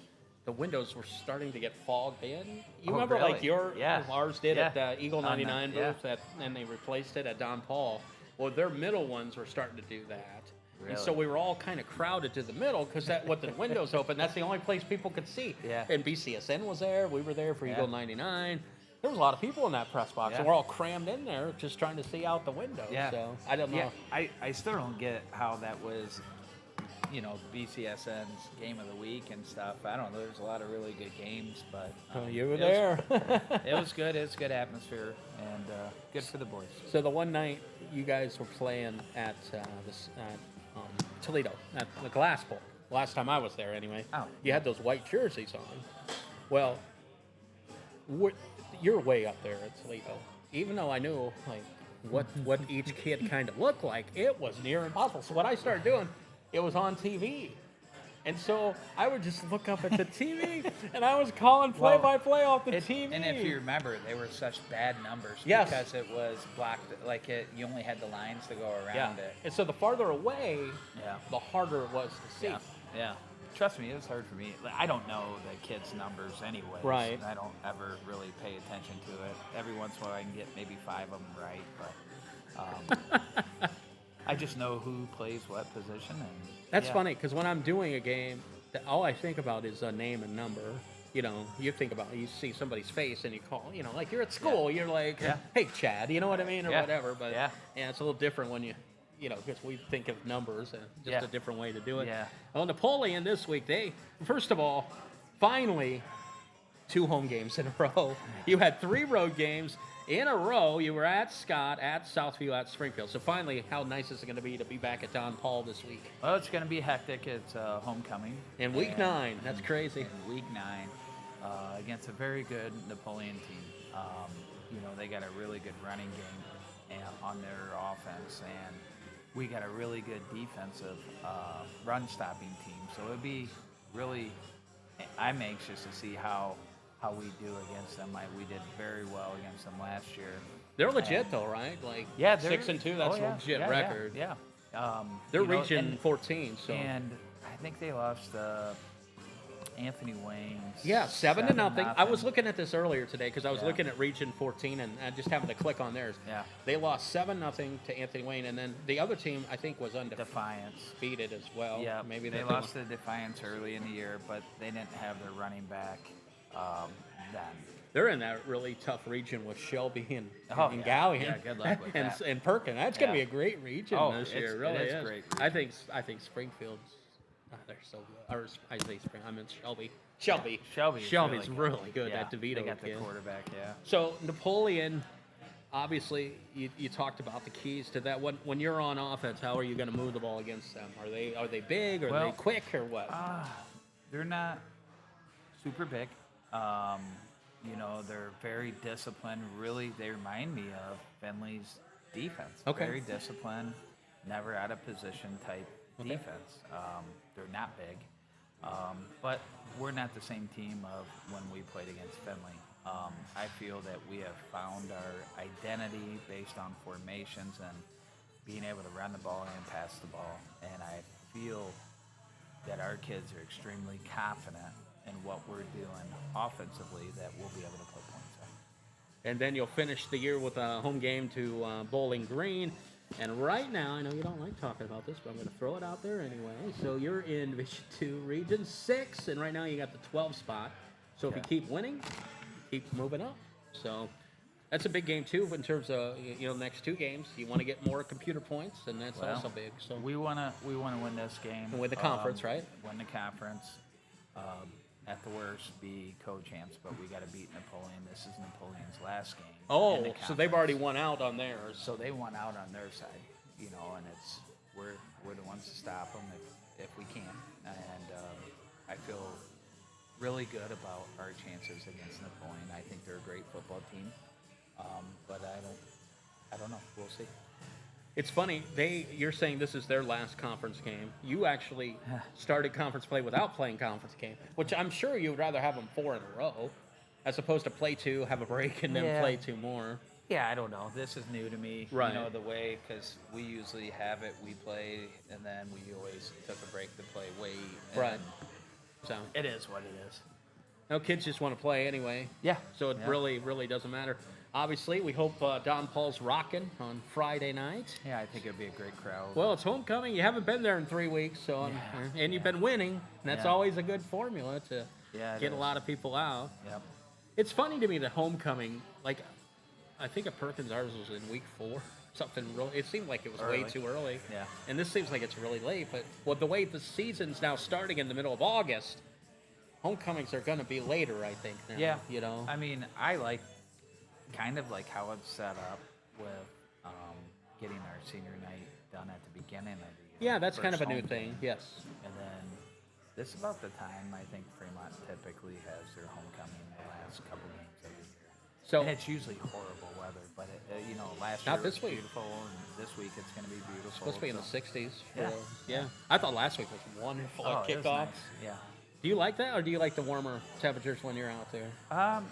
the windows were starting to get fogged in. You Oh, remember really? like Yeah. ours did Yeah. at the Eagle 99 yeah. booth, and they replaced it at Don Paul. Well, their middle ones were starting to do that. And so we were all kind of crowded to the middle because with the windows open, that's the only place people could see. Yeah. And BCSN was there. We were there for Yeah. Eagle 99. There was a lot of people in that press box, Yeah. and we're all crammed in there just trying to see out the window. Yeah. So I don't know. Yeah, I still don't get how that was, BCSN's game of the week and stuff. I don't know. There's a lot of really good games, but You were it there. it was good. It was good atmosphere and good for the boys. So the one night you guys were playing at Toledo at the Glass Bowl. Last time I was there, anyway. Oh. You had those white jerseys on. Well, you're way up there at Toledo. Even though I knew what each kid kind of looked like, it was near impossible. So what I started doing, it was on TV. And so I would just look up at the TV, and I was calling play-by-play off the TV. And if you remember, they were such bad numbers Yes. because it was blocked. You only had the lines to go around it. And so the farther away, Yeah. the harder it was to see. Yeah. Trust me, it was hard for me. I don't know the kids' numbers anyway. Right. I don't ever really pay attention to it. Every once in a while, I can get maybe 5 of them right, but I just know who plays what position. And That's yeah. funny because when I'm doing a game, all I think about is a name and number. You think about you see somebody's face and you call. Like you're at school, you're like, Yeah. hey Chad, you know what I mean, or Yeah. whatever. But Yeah. it's a little different when because we think of numbers and just Yeah. a different way to do it. Yeah. Well, Napoleon this week, first of all, finally, 2 home games in a row. You had 3 road games in a row. You were at Scott, at Southview, at Springfield. So finally, how nice is it going to be back at Don Paul this week? Well, it's going to be hectic. It's homecoming. In week 9, that's crazy. In week 9, against a very good Napoleon team. They got a really good running game on their offense, and we got a really good defensive run-stopping team. So it'd be really, I'm anxious to see how we do against them. We did very well against them last year. They're legit though, right? Like Yeah, 6-2. That's a legit record. Yeah. They're region 14. So And I think they lost Anthony Wayne's. yeah, 7-0. I was looking at this earlier today because I was looking at region 14 and I just happened to click on theirs. Yeah. They lost 7-0 to Anthony Wayne, and then the other team I think was Defiance. undefeated as well. Yeah, maybe they they're lost to Defiance early in the year, but they didn't have their running back then. They're in that really tough region with Shelby and Gallion. Yeah, good luck with that. And Perkin. That's going to be Yeah. a great region this year. It really it is is. great. I think Springfield's. They're so good. Or I say Spring. I meant Shelby. Shelby's really good. Yeah, That DeVito they got kid. the quarterback. Yeah. So Napoleon, obviously, you talked about the keys to that. When you're on offense, how are you going to move the ball against them? Are they big? Are they quick or what? They're not super big. They're very disciplined. Really, they remind me of Finley's defense. Okay. Very disciplined, never out of position type defense. They're not big, but we're not the same team of when we played against Finley. I feel that we have found our identity based on formations and being able to run the ball and pass the ball. And I feel that our kids are extremely confident in what we're doing offensively, that we'll be able to put points up. And then you'll finish the year with a home game to Bowling Green. And right now, I know you don't like talking about this, but I'm going to throw it out there anyway. So you're in Division 2, Region 6, and right now you got the 12 spot. So if you keep winning, you keep moving up. So that's a big game too in terms of the next 2 games. You want to get more computer points, and that's also big. So we want to win this game. And win the conference, right? Win the conference. At the worst, be co-champs, but we got to beat Napoleon. This is Napoleon's last game. in the so they've conference. already won out on theirs. So they won out on their side, and we're the ones to stop them if we can. And I feel really good about our chances against Napoleon. I think they're a great football team, but I don't know. We'll see. It's funny, you're saying this is their last conference game. You actually started conference play without playing conference game, which I'm sure you would rather have them 4 in a row, as opposed to play 2, have a break, and then play 2 more. Yeah, I don't know. This is new to me. Right. The way, because we usually have it, we play, and then we always took a break to play weight. Right. So It is what it is. No, kids just want to play anyway. Yeah. So it Yeah. really doesn't matter. Obviously, we hope Don Paul's rocking on Friday night. Yeah, I think it'd be a great crowd. Well, it's homecoming. You haven't been there in 3 weeks, so and you've been winning. And that's Yeah. always a good formula to Yeah, it get a is. lot of people out. Yep. It's funny to me that homecoming, like, I think at Perkins ours was in week 4. Something real. It seemed like it was way Early. too early. Yeah. And this seems like it's really late. But with the way the season's now starting in the middle of August, homecomings are going to be later, I think. Now, Yeah. You know. I mean, I like kind of like how it's set up with getting our senior night done at the beginning of the year. Yeah, that's kind of first a new home thing. game. Yes. And then this is about the time I think Fremont typically has their homecoming the last couple games of the year. So And it's usually horrible weather, but last Not year this it was week. beautiful, and this week it's going to be beautiful. supposed to be in the so- 60s. Yeah. Yeah. I thought last week was wonderful Oh, at it was kickoff. nice. Yeah. Do you like that, or do you like the warmer temperatures when you're out there? I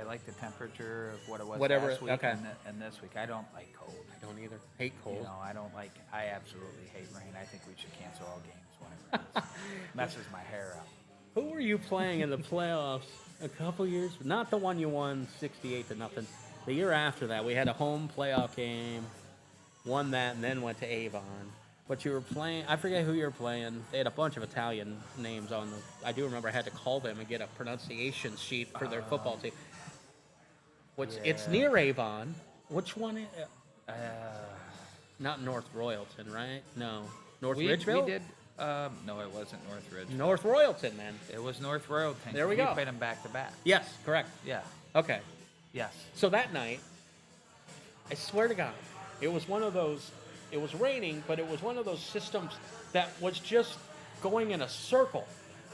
like the temperature of what it was Whatever, last week okay. and this week. I don't like cold. I don't either. Hate cold. You know, I absolutely hate rain. I think we should cancel all games when it rains. Messes my hair up. Who were you playing in the playoffs a couple years? Not the one you won 68-0. The year after that, we had a home playoff game, won that, and then went to Avon. But you were playing, I forget who you were playing. They had a bunch of Italian names on the. I do remember I had to call them and get a pronunciation sheet for their football team. Which it's yeah. near Avon. Which one? Uh, Not North Royalton, right? No, North we Ridgeville. did. No, it wasn't North Ridge. North Royalton, then. It was North Royalton. There we We go. played them back to back. Yes, correct. Yeah. Okay. Yes. So that night, I swear to God, it was one of those. It was raining, but it was one of those systems that was just going in a circle.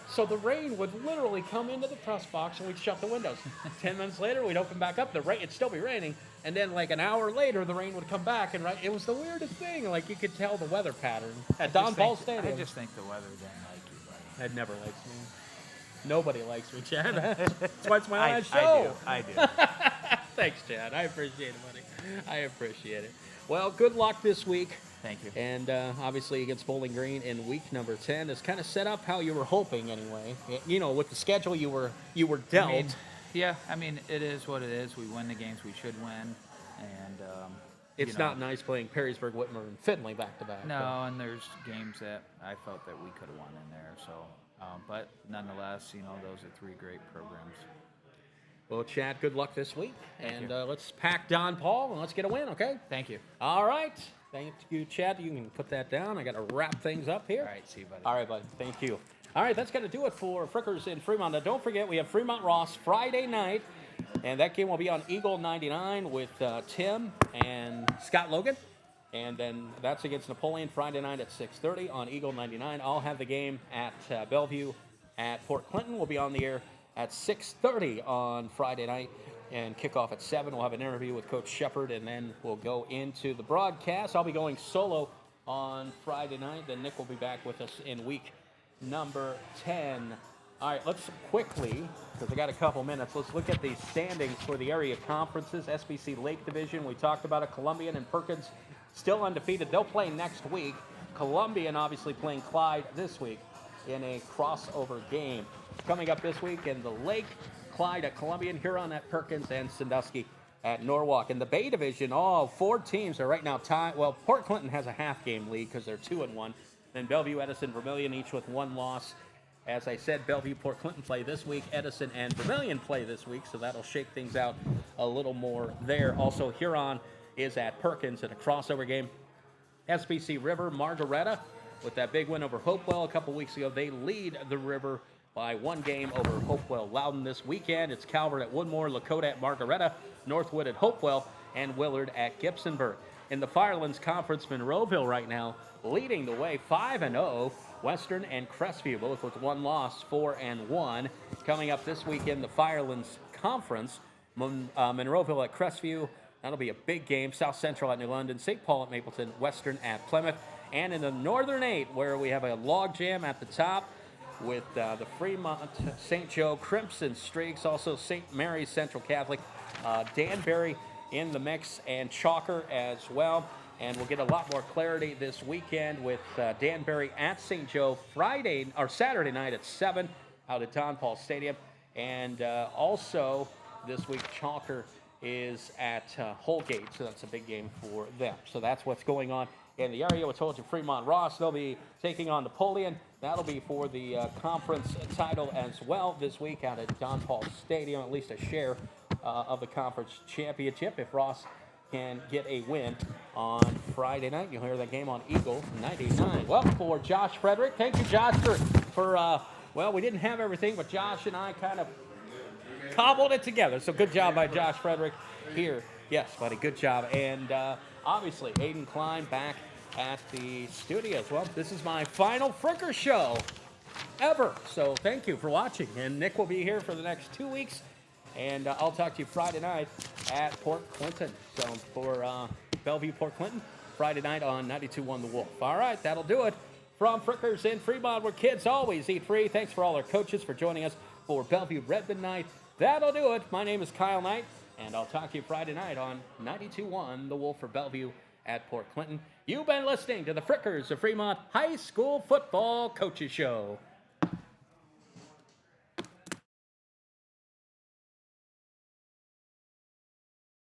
So the rain would literally come into the press box, and we'd shut the windows. 10 minutes later, we'd open back up. The rain, it'd still be raining, and then like an hour later, the rain would come back, and it was the weirdest thing. Like you could tell the weather pattern at Don Paul Stadium. I just think the weather didn't like you, buddy. It never likes me. Nobody likes me, Chad. That's why it's my last show. I do. Thanks, Chad. I appreciate it, buddy. I appreciate it. Well, good luck this week. Thank you. And obviously against Bowling Green in week number 10 is kind of set up how you were hoping anyway. You know, with the schedule you were dealt. I mean, it is what it is. We win the games we should win, and It's not nice playing Perrysburg, Whitmer, and Findlay back to back. No, and there's games that I felt that we could have won in there. So, but nonetheless, those are 3 great programs. Well, Chad, good luck this week. Thank And you. let's pack Don Paul and let's get a win, okay? Thank you. All right. Thank you, Chad. You can put that down. I got to wrap things up here. All right, see you, buddy. All right, buddy. Thank you. All right, that's going to do it for Frickers in Fremont. Now, don't forget, we have Fremont Ross Friday night, and that game will be on Eagle 99 with Tim and Scott Logan. And then that's against Napoleon Friday night at 6:30 on Eagle 99. I'll have the game at Bellevue at Port Clinton. We'll be on the air at 6:30 on Friday night. And kickoff at 7. We'll have an interview with Coach Shepard, and then we'll go into the broadcast. I'll be going solo on Friday night. Then Nick will be back with us in week number 10. All right, let's quickly, because I got a couple minutes, let's look at the standings for the area conferences. SBC Lake Division, we talked about it. Columbian and Perkins still undefeated. They'll play next week. Columbian obviously playing Clyde this week in a crossover game. Coming up this week in the Lake, Clyde at Columbian, Huron at Perkins, and Sandusky at Norwalk. In the Bay Division, all 4 teams are right now tied. Well, Port Clinton has a half-game lead because they're 2-1. Then Bellevue, Edison, Vermilion, each with 1 loss. As I said, Bellevue, Port Clinton play this week. Edison and Vermilion play this week, so that'll shake things out a little more there. Also, Huron is at Perkins in a crossover game. SBC River, Margaretta, with that big win over Hopewell a couple weeks ago. They lead the River by 1 game over Hopewell Loudon this weekend. It's Calvert at Woodmore, Lakota at Margaretta, Northwood at Hopewell, and Willard at Gibsonburg. In the Firelands Conference, Monroeville right now leading the way, 5-0. Western and Crestview, both with 1 loss, 4-1. Coming up this week in the Firelands Conference, Monroeville at Crestview. That'll be a big game. South Central at New London, St. Paul at Mapleton, Western at Plymouth. And in the Northern 8, where we have a log jam at the top, with the Fremont St. Joe Crimson Streaks, also St. Mary's Central Catholic, Danbury in the mix, and Chalker as well. And we'll get a lot more clarity this weekend with Danbury at St. Joe Saturday night at 7 out at Don Paul Stadium. And also this week, Chalker is at Holgate, so that's a big game for them. So that's what's going on in the area. We told you Fremont Ross, they'll be taking on Napoleon. That'll be for the conference title as well this week out at Don Paul Stadium, at least a share of the conference championship. If Ross can get a win on Friday night, you'll hear that game on Eagle 99. Well, for Josh Frederick, thank you, Josh, for well, we didn't have everything, but Josh and I kind of cobbled it together. So good job by Josh Frederick here. Yes, buddy, good job. And obviously, Aiden Klein back at the studios. Well, this is my final Fricker show ever. So thank you for watching. And Nick will be here for the next 2 weeks. And I'll talk to you Friday night at Port Clinton. So for Bellevue, Port Clinton, Friday night on 92.1 The Wolf. All right, that'll do it. From Frickers in Fremont, where kids always eat free. Thanks for all our coaches for joining us for Bellevue Redmond Night. That'll do it. My name is Kyle Knight, and I'll talk to you Friday night on 92.1 The Wolf for Bellevue at Port Clinton. You've been listening to the Frickers of Fremont High School Football Coaches Show.